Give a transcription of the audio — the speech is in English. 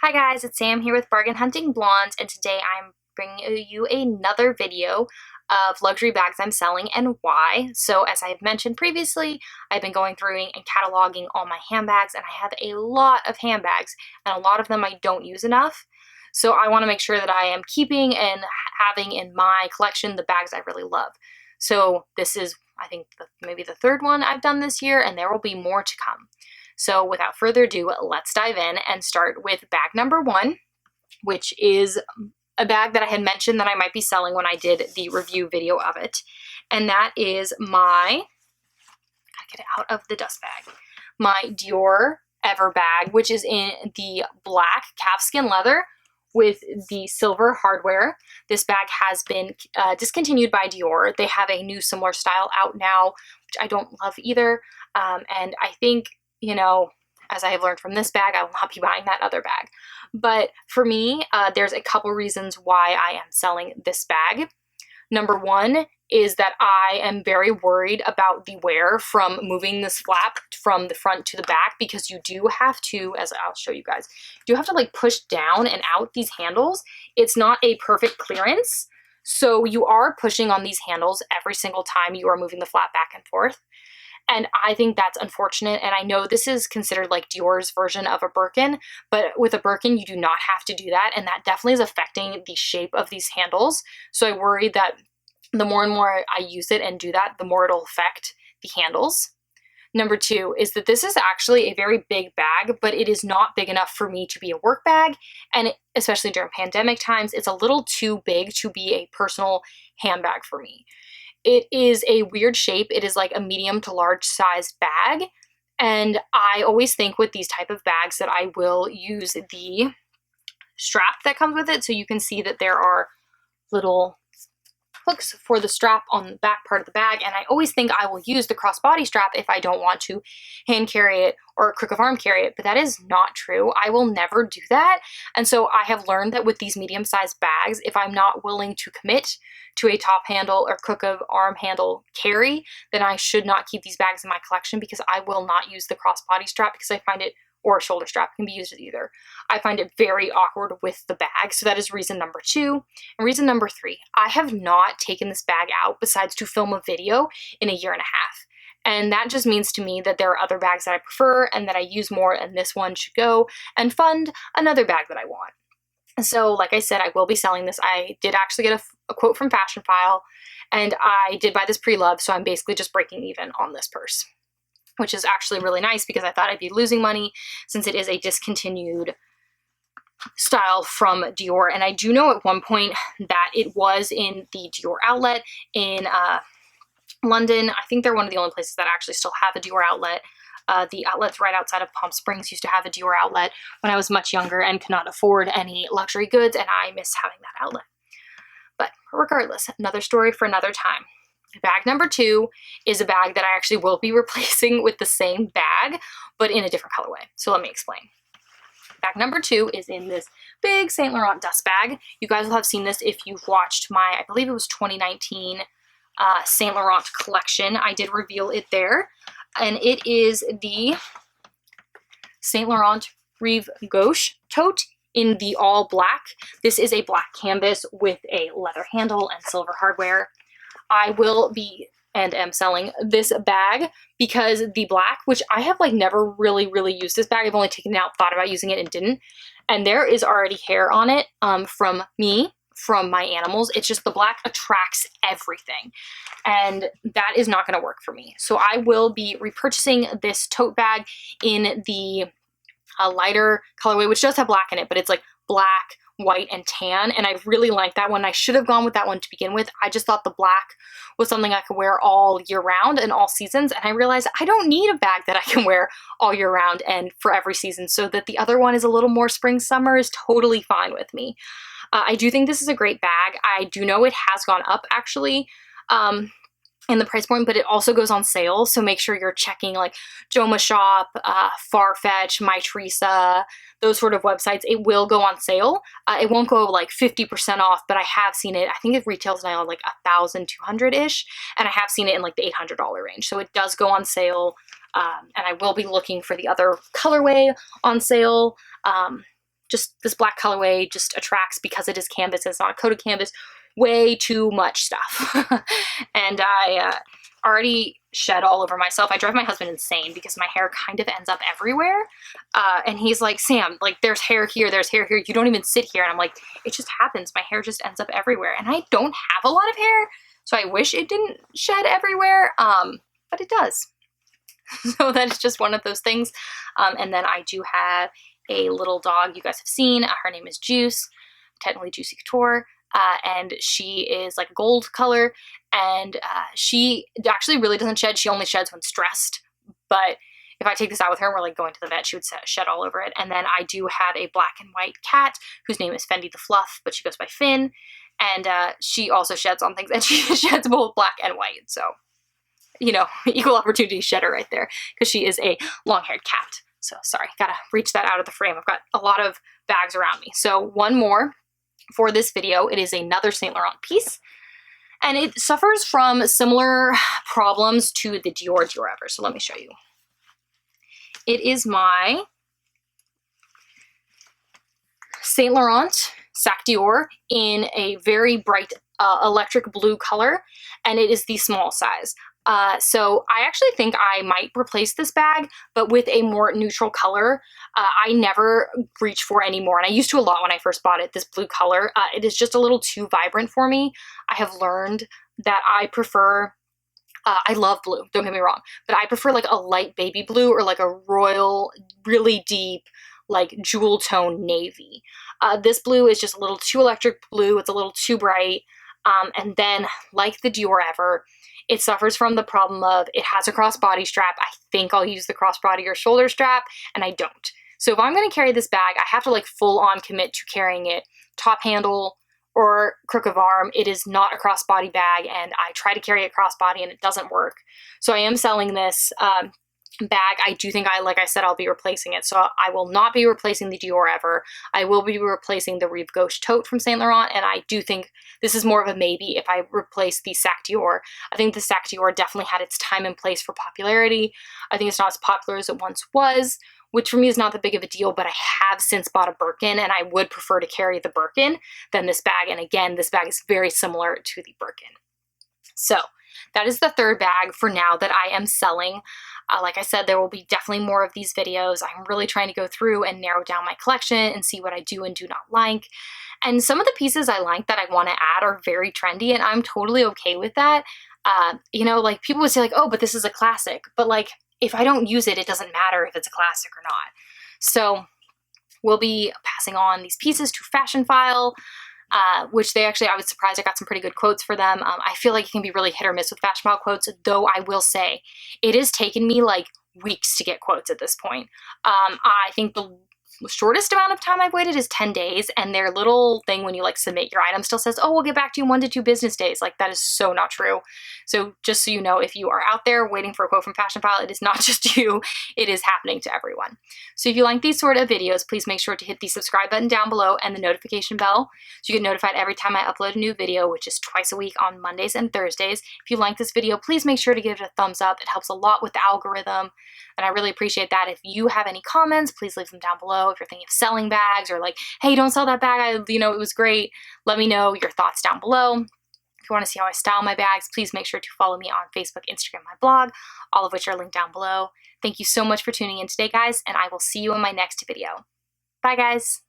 Hi guys, it's Sam here with Bargain.hunting.blonde, and today I'm bringing you another video of luxury bags I'm selling and why. So as I've mentioned previously, I've been going through and cataloging all my handbags, and I have a lot of handbags, and a lot of them I don't use enough. So I want to make sure that I am keeping and having in my collection the bags I really love. So this is, I think, maybe the third one I've done this year, and there will be more to come. So without further ado, let's dive in and start with bag number one, which is a bag that I had mentioned that I might be selling when I did the review video of it. And that is my, gotta get it out of the dust bag, my Dior Ever Bag, which is in the black calfskin leather with the silver hardware. This bag has been discontinued by Dior. They have a new similar style out now, which I don't love either. And I think, you know, as I have learned from this bag, I will not be buying that other bag. But for me, there's a couple reasons why I am selling this bag. Number one is that I am very worried about the wear from moving this flap from the front to the back, because you do have to, as I'll show you guys, you do have to like push down and out these handles. It's not a perfect clearance. So you are pushing on these handles every single time you are moving the flap back and forth. And I think that's unfortunate. And I know this is considered like Dior's version of a Birkin, but with a Birkin, you do not have to do that. And that definitely is affecting the shape of these handles. So I worry that the more and more I use it and do that, the more it'll affect the handles. Number two is that this is actually a very big bag, but it is not big enough for me to be a work bag. And especially during pandemic times, it's a little too big to be a personal handbag for me. It is a weird shape. It is like a medium to large sized bag. And I always think with these type of bags that I will use the strap that comes with it. So you can see that there are little hooks for the strap on the back part of the bag, and I always think I will use the crossbody strap if I don't want to hand carry it or crook of arm carry it, but that is not true. I will never do that. And so I have learned that with these medium-sized bags, if I'm not willing to commit to a top handle or crook of arm handle carry, then I should not keep these bags in my collection, because I will not use the crossbody strap, because I find it, or a shoulder strap, can be used as either. I find it very awkward with the bag. So that is reason number two. And reason number three, I have not taken this bag out besides to film a video in a year and a half. And that just means to me that there are other bags that I prefer and that I use more, and this one should go and fund another bag that I want. So like I said, I will be selling this. I did actually get a quote from Fashion File, and I did buy this pre-loved, so I'm basically just breaking even on this purse, which is actually really nice because I thought I'd be losing money since it is a discontinued style from Dior. And I do know at one point that it was in the Dior outlet in London. I think they're one of the only places that actually still have a Dior outlet. The outlets right outside of Palm Springs used to have a Dior outlet when I was much younger and could not afford any luxury goods, and I miss having that outlet. But regardless, another story for another time. Bag number two is a bag that I actually will be replacing with the same bag, but in a different colorway. So let me explain. Bag number two is in this big Saint Laurent dust bag. You guys will have seen this if you've watched my, I believe it was 2019 Saint Laurent collection. I did reveal it there. And it is the Saint Laurent Rive Gauche Tote in the all black. This is a black canvas with a leather handle and silver hardware. I will be and am selling this bag because the black, which I have like never really used this bag. I've only taken it out, thought about using it, and didn't. And there is already hair on it from me, from my animals. It's just the black attracts everything, and that is not going to work for me. So I will be repurchasing this tote bag in the lighter colorway, which does have black in it, but it's like black, white, and tan, and I really like that one. I should have gone with that one to begin with. I just thought the black was something I could wear all year round and all seasons, and I realized I don't need a bag that I can wear all year round and for every season, so that the other one is a little more spring summer is totally fine with me. I do think this is a great bag. I do know it has gone up actually in the price point, but it also goes on sale, so make sure you're checking like Joma Shop, Farfetch, My Teresa, those sort of websites. It will go on sale. It won't go like 50% off, but I have seen it. I think it retails now like $1,200-ish, and I have seen it in like the $800 range. So it does go on sale, and I will be looking for the other colorway on sale. just this black colorway just attracts, because it is canvas, it's not a coated canvas, way too much stuff. And I already shed all over myself. I drive my husband insane because my hair kind of ends up everywhere. And he's like, Sam, like there's hair here, there's hair here. You don't even sit here. And I'm like, it just happens. My hair just ends up everywhere. And I don't have a lot of hair, so I wish it didn't shed everywhere. But it does. So that's just one of those things. And then I do have a little dog you guys have seen. Her name is Juice, technically Juicy Couture. And she is like gold color, and she actually really doesn't shed. She only sheds when stressed, but if I take this out with her and we're like going to the vet, she would shed all over it. And then I do have a black and white cat whose name is Fendi the Fluff, but she goes by Finn, and she also sheds on things, and she sheds both black and white. So, you know, equal opportunity shedder right there, because she is a long-haired cat. So sorry, gotta reach that out of the frame. I've got a lot of bags around me. So one more for this video. It is another Saint Laurent piece, and it suffers from similar problems to the Dior Ever. So let me show you. It is my Saint Laurent Sac Dior in a very bright electric blue color, and it is the small size. So I actually think I might replace this bag, but with a more neutral color. I never reach for any more, and I used to a lot when I first bought it, this blue color. It is just a little too vibrant for me. I have learned that I prefer, I love blue, don't get me wrong, but I prefer like a light baby blue or like a royal, really deep, like jewel tone navy. This blue is just a little too electric blue. It's a little too bright. And then like the Dior Ever, it suffers from the problem of it has a crossbody strap. I think I'll use the crossbody or shoulder strap, and I don't. So if I'm going to carry this bag, I have to like full on commit to carrying it top handle or crook of arm. It is not a crossbody bag, and I try to carry it crossbody and it doesn't work. So I am selling this bag. I do think like I said, I'll be replacing it. So I will not be replacing the Dior Ever. I will be replacing the Rive Gauche Tote from Saint Laurent, and I do think this is more of a maybe if I replace the Sac Dior. I think the Sac Dior definitely had its time and place for popularity. I think it's not as popular as it once was, which for me is not that big of a deal, but I have since bought a Birkin, and I would prefer to carry the Birkin than this bag. And again, this bag is very similar to the Birkin. So that is the third bag for now that I am selling. Like I said, there will be definitely more of these videos. I'm really trying to go through and narrow down my collection and see what I do and do not like. And some of the pieces I like that I want to add are very trendy, and I'm totally okay with that. You know, like people would say like, oh, but this is a classic. But like, if I don't use it, it doesn't matter if it's a classic or not. So we'll be passing on these pieces to Fashion File. Which I was surprised I got some pretty good quotes for them. I feel like it can be really hit or miss with Fashion File quotes, though I will say it has taken me like weeks to get quotes at this point. I think the shortest amount of time I've waited is 10 days, and their little thing when you like submit your item still says, oh, we'll get back to you in 1 to 2 business days. Like, that is so not true. So just so you know, if you are out there waiting for a quote from Fashion File, it is not just you, it is happening to everyone. So if you like these sort of videos, please make sure to hit the subscribe button down below and the notification bell so you get notified every time I upload a new video, which is twice a week on Mondays and Thursdays. If you like this video, please make sure to give it a thumbs up. It helps a lot with the algorithm, and I really appreciate that. If you have any comments, please leave them down below. If you're thinking of selling bags or like, hey, don't sell that bag, it was great, let me know your thoughts down below. If you want to see how I style my bags, please make sure to follow me on Facebook, Instagram, my blog, all of which are linked down below. Thank you so much for tuning in today, guys, and I will see you in my next video. Bye, guys.